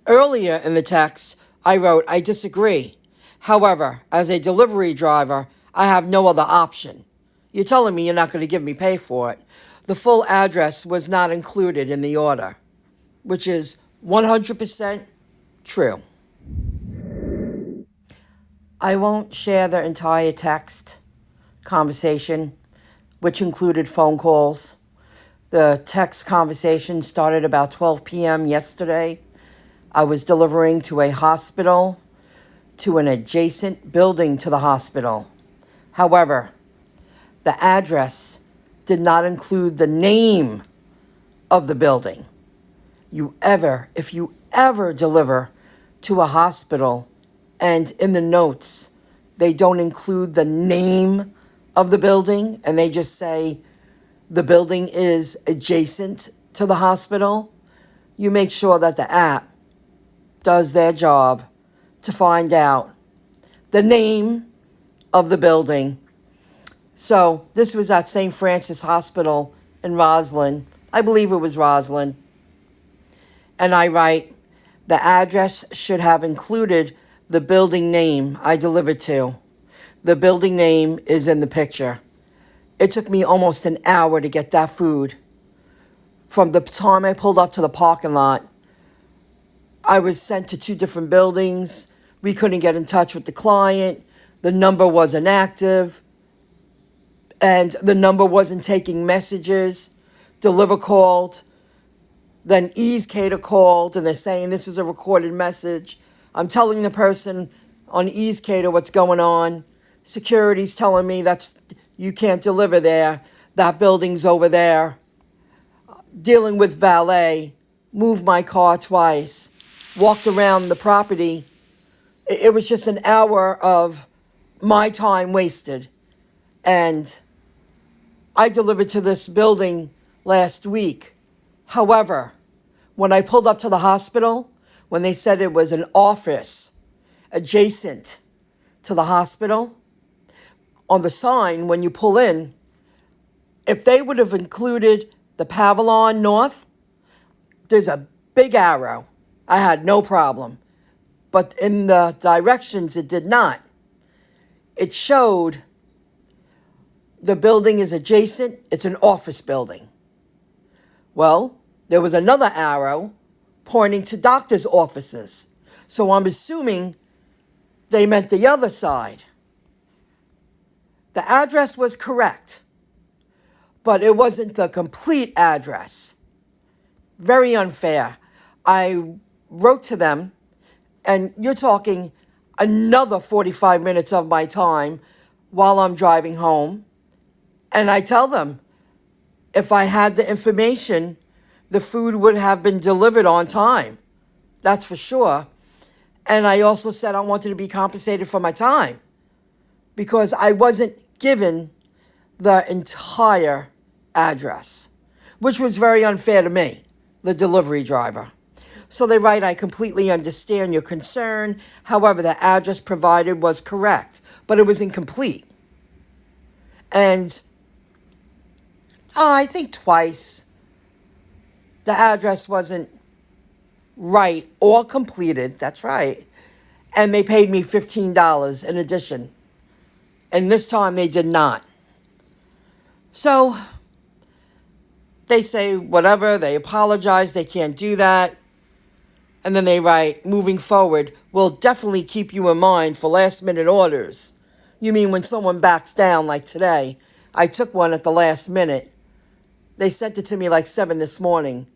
Earlier in the text, I wrote, I disagree. However, as a delivery driver, I have no other option. You're telling me you're not going to give me pay for it. The full address was not included in the order, which is 100% true. I won't share the entire text conversation, which included phone calls. The text conversation started about 12 p.m. yesterday. I was delivering to a hospital, to an adjacent building to the hospital. However, the address did not include the name of the building. If you ever deliver to a hospital and in the notes they don't include the name of the building and they just say the building is adjacent to the hospital, you make sure that the app does their job to find out the name of the building. So this was at St. Francis Hospital in Roslyn. I believe it was Roslyn. And I write, the address should have included the building name I delivered to. The building name is in the picture. It took me almost an hour to get that food. From the time I pulled up to the parking lot, I was sent to 2 different buildings. We couldn't get in touch with the client. The number wasn't active. And the number wasn't taking messages. Deliver called. Then EaseCater called, and they're saying this is a recorded message. I'm telling the person on EaseCater what's going on. Security's telling me you can't deliver there. That building's over there. Dealing with valet. Moved my car twice. Walked around the property. It was just an hour of my time wasted. And I delivered to this building last week. However, when I pulled up to the hospital, when they said it was an office adjacent to the hospital, on the sign when you pull in, if they would have included the Pavilion North, there's a big arrow. I had no problem. But in the directions, it did not. It showed the building is adjacent. It's an office building. Well, there was another arrow pointing to doctor's offices. So I'm assuming they meant the other side. The address was correct, but it wasn't the complete address. Very unfair. I wrote to them, and you're talking another 45 minutes of my time while I'm driving home. And I tell them, if I had the information, the food would have been delivered on time. That's for sure. And I also said I wanted to be compensated for my time because I wasn't given the entire address, which was very unfair to me, the delivery driver. So they write, I completely understand your concern. However, the address provided was correct, but it was incomplete. And I think twice the address wasn't right or completed. That's right. And they paid me $15 in addition. And this time they did not. So they say whatever, they apologize, they can't do that. And then they write, moving forward, we'll definitely keep you in mind for last minute orders. You mean when someone backs down like today? I took one at the last minute. They sent it to me like 7 this morning.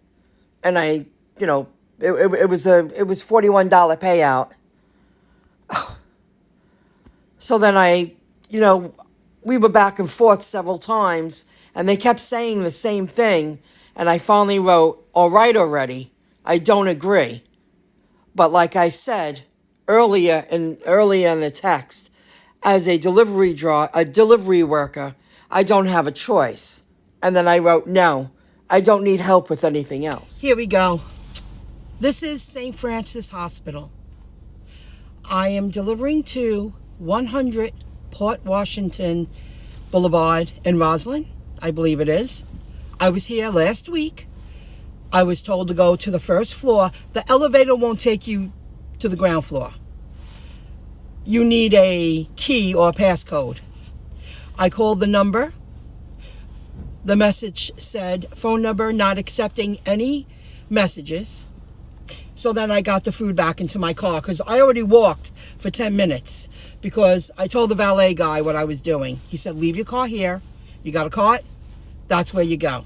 And it was $41 payout. So then we were back and forth several times, and they kept saying the same thing. And I finally wrote, all right already, I don't agree. But like I said earlier in the text, as a delivery worker, I don't have a choice. And then I wrote, no, I don't need help with anything else. Here we go. This is St. Francis Hospital. I am delivering to 100 Port Washington Boulevard in Roslyn. I believe it is. I was here last week. I was told to go to the first floor. The elevator won't take you to the ground floor. You need a key or a passcode. I called the number. The message said, phone number not accepting any messages. So then I got the food back into my car because I already walked for 10 minutes because I told the valet guy what I was doing. He said, leave your car here. You got a cart? That's where you go.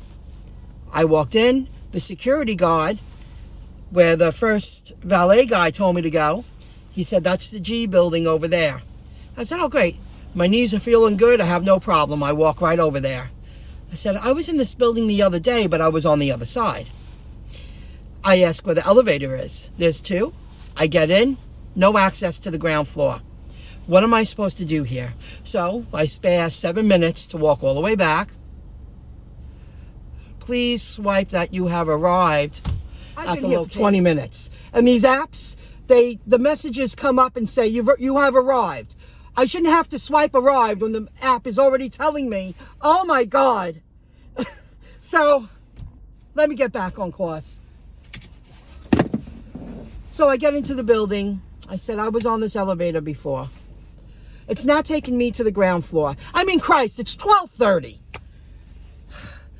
I walked in. The security guard, where the first valet guy told me to go, he said, that's the G building over there. I said, oh, great. My knees are feeling good. I have no problem. I walk right over there. I said, I was in this building the other day, but I was on the other side. I asked where the elevator is. There's two. I get in. No access to the ground floor. What am I supposed to do here? So I spare 7 minutes to walk all the way back. Please swipe that you have arrived at the location. 20 minutes. And these apps, the messages come up and say, you have arrived. I shouldn't have to swipe arrived when the app is already telling me, oh my God. So let me get back on course. So I get into the building. I said, I was on this elevator before. It's not taking me to the ground floor. I mean, Christ, it's 12:30.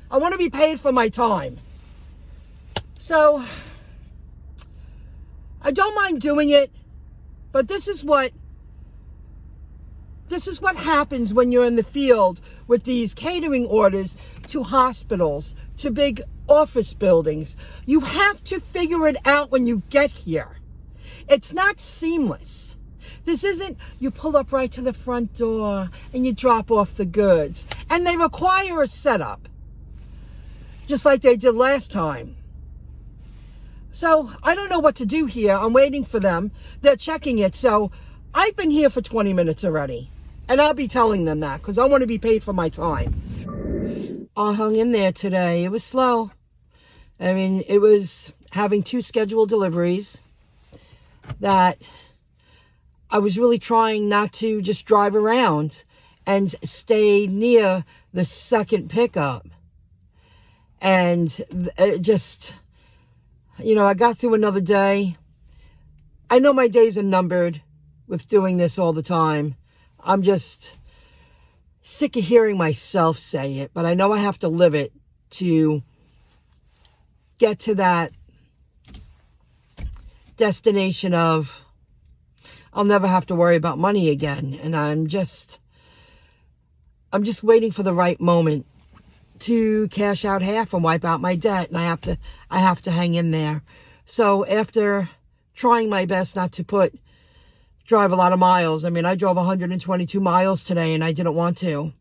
I want to be paid for my time. So I don't mind doing it, but this is what happens when you're in the field with these catering orders to hospitals, to big office buildings. You have to figure it out when you get here. It's not seamless. This isn't you pull up right to the front door and you drop off the goods. And they require a setup, just like they did last time. So I don't know what to do here. I'm waiting for them. They're checking it. So I've been here for 20 minutes already. And I'll be telling them that because I want to be paid for my time. I hung in there today. It was slow. I mean, it was having 2 scheduled deliveries that I was really trying not to just drive around and stay near the second pickup. And it just, I got through another day. I know my days are numbered with doing this all the time. I'm just sick of hearing myself say it, but I know I have to live it to get to that destination of I'll never have to worry about money again. And I'm just waiting for the right moment to cash out half and wipe out my debt. And I have to hang in there. So after trying my best not to drive a lot of miles. I mean, I drove 122 miles today and I didn't want to.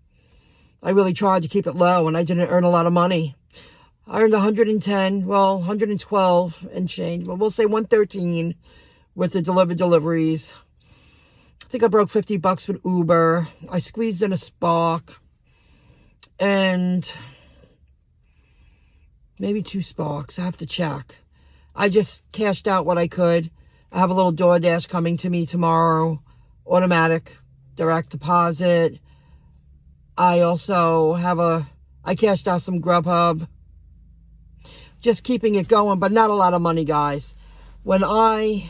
I really tried to keep it low and I didn't earn a lot of money. I earned 112 and change. Well, we'll say 113 with the deliveries. I think I broke $50 with Uber. I squeezed in a Spark and maybe 2 Sparks. I have to check. I just cashed out what I could. I have a little DoorDash coming to me tomorrow, automatic, direct deposit. I also I cashed out some Grubhub. Just keeping it going, but not a lot of money, guys. When I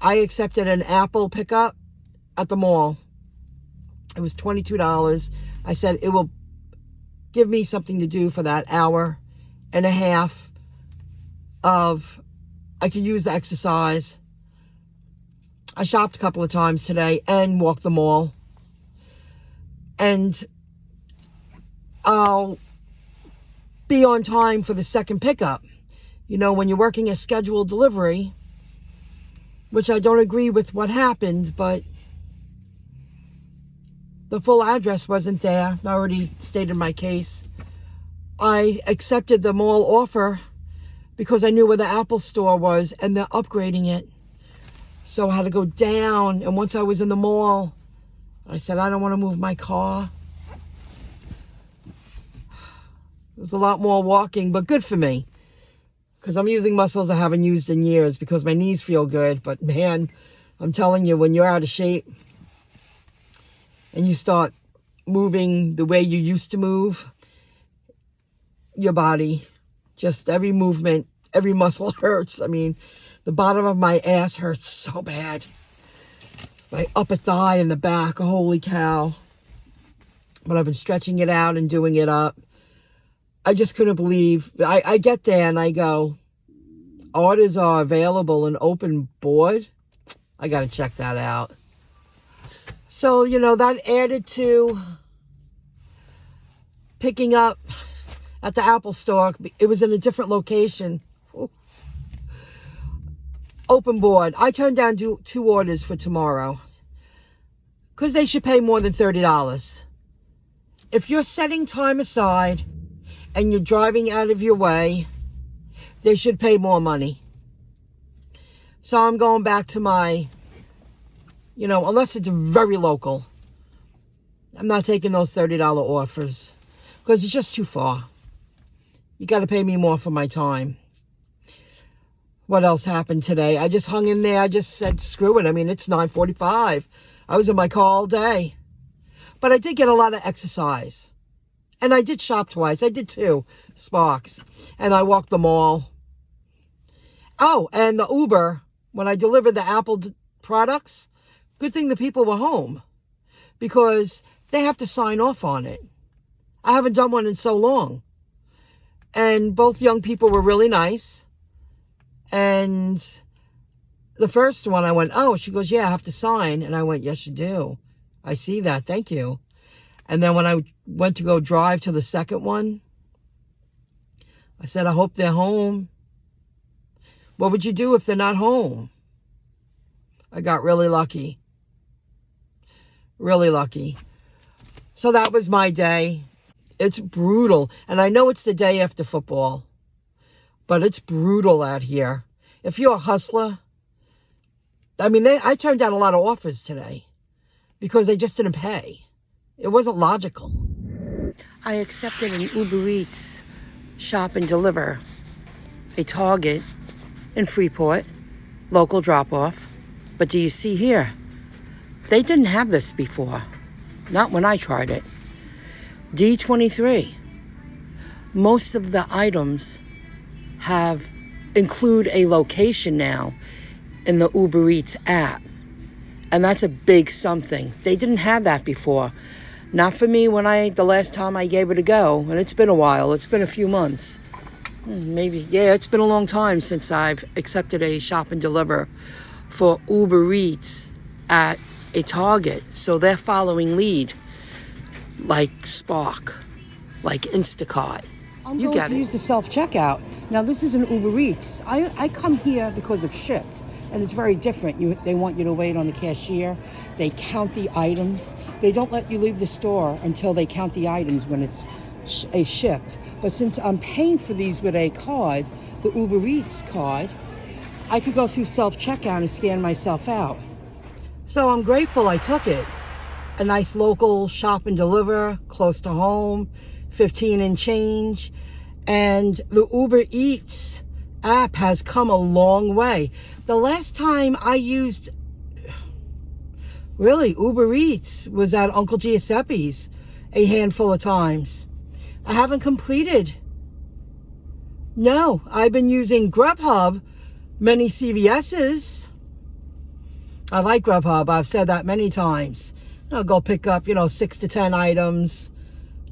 accepted an Apple pickup at the mall, it was $22. I said it will give me something to do for that hour and a half I could use the exercise. I shopped a couple of times today and walked the mall. And I'll be on time for the second pickup. When you're working a scheduled delivery, which I don't agree with what happened, but the full address wasn't there. I already stated my case. I accepted the mall offer because I knew where the Apple store was and they're upgrading it. So I had to go down. And once I was in the mall, I said, I don't want to move my car. There's a lot more walking, but good for me. Because I'm using muscles I haven't used in years because my knees feel good. But man, I'm telling you, when you're out of shape and you start moving the way you used to move, your body Just every movement, every muscle hurts. I mean, the bottom of my ass hurts so bad. My upper thigh and the back, holy cow. But I've been stretching it out and doing it up. I just couldn't believe. I get there and I go, orders are available and open board. I got to check that out. So, that added to picking up at the Apple store. It was in a different location. Ooh. Open board. I turned down two orders for tomorrow because they should pay more than $30. If you're setting time aside and you're driving out of your way, they should pay more money. So I'm going back to my, unless it's very local, I'm not taking those $30 offers because it's just too far. You got to pay me more for my time. What else happened today? I just hung in there. I just said, screw it. I mean, it's 9:45. I was in my car all day. But I did get a lot of exercise. And I did shop twice. I did 2 Sparks. And I walked the mall. Oh, and the Uber, when I delivered the Apple products, good thing the people were home. Because they have to sign off on it. I haven't done one in so long. And both young people were really nice. And the first one I went, oh, she goes, yeah, I have to sign. And I went, yes, you do. I see that. Thank you. And then when I went to go drive to the second one, I said, I hope they're home. What would you do if they're not home? I got really lucky. Really lucky. So that was my day. It's brutal. And I know it's the day after football. But it's brutal out here. If you're a hustler, I mean, I turned down a lot of offers today because they just didn't pay. It wasn't logical. I accepted an Uber Eats shop and deliver, a Target in Freeport, local drop-off. But do you see here? They didn't have this before. Not when I tried it. D23. Most of the items include a location now in the Uber Eats app. And that's a big something. They didn't have that before. Not for me the last time I gave it a go. And it's been a while. It's been a few months. It's been a long time since I've accepted a shop and deliver for Uber Eats at a Target. So they're following lead. Like Spark. Like Instacart. I'm going to use the self-checkout. Now, this is an Uber Eats. I come here because of Shipt, and it's very different. They want you to wait on the cashier. They count the items. They don't let you leave the store until they count the items when it's a Shipt. But since I'm paying for these with a card, the Uber Eats card, I could go through self-checkout and scan myself out. So I'm grateful I took it. A nice local shop and deliver, close to home, 15 and change. And the Uber Eats app has come a long way. The last time I used, Uber Eats was at Uncle Giuseppe's a handful of times. I haven't completed. No, I've been using Grubhub, many CVS's. I like Grubhub. I've said that many times. I'll go pick up, 6 to 10 items.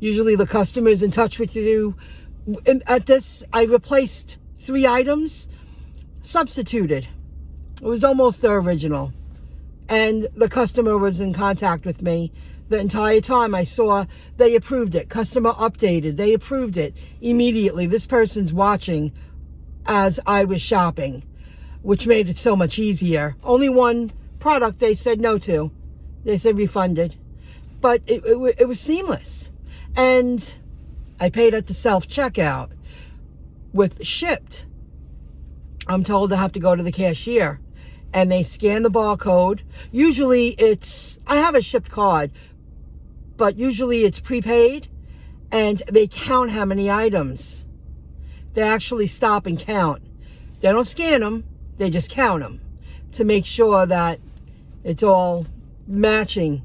Usually the customer's in touch with you. And at this, I replaced 3 items, substituted. It was almost the original. And the customer was in contact with me the entire time. I saw they approved it. Customer updated. They approved it immediately. This person's watching as I was shopping, which made it so much easier. Only one product they said no to. They said refunded. But it was seamless. And I paid at the self-checkout. With Shipt, I'm told I have to go to the cashier. And they scan the barcode. Usually I have a Shipt card, but usually it's prepaid. And they count how many items. They actually stop and count. They don't scan them. They just count them to make sure that it's all matching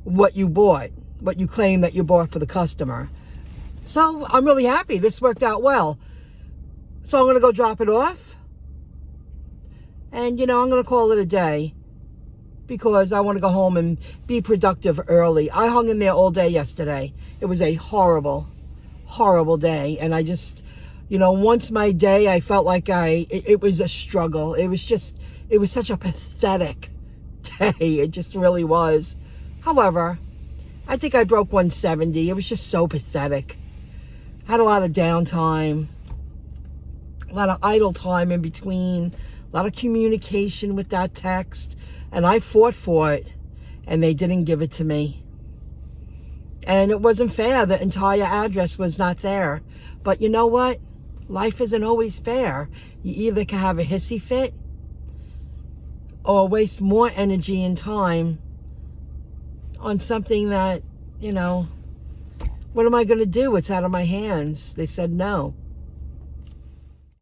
what you bought, what you claim that you bought for the customer. So I'm really happy. This worked out well. So I'm going to go drop it off. And, I'm going to call it a day because I want to go home and be productive early. I hung in there all day yesterday. It was a horrible, horrible day. And I just, once my day, I felt like it was a struggle. It was such a pathetic day. It just really was. However, I think I broke 170. It was just so pathetic. Had a lot of downtime, a lot of idle time in between, a lot of communication with that text, and I fought for it, and they didn't give it to me. And it wasn't fair. The entire address was not there. But you know what? Life isn't always fair. You either can have a hissy fit or waste more energy and time on something that, what am I going to do? It's out of my hands. They said no.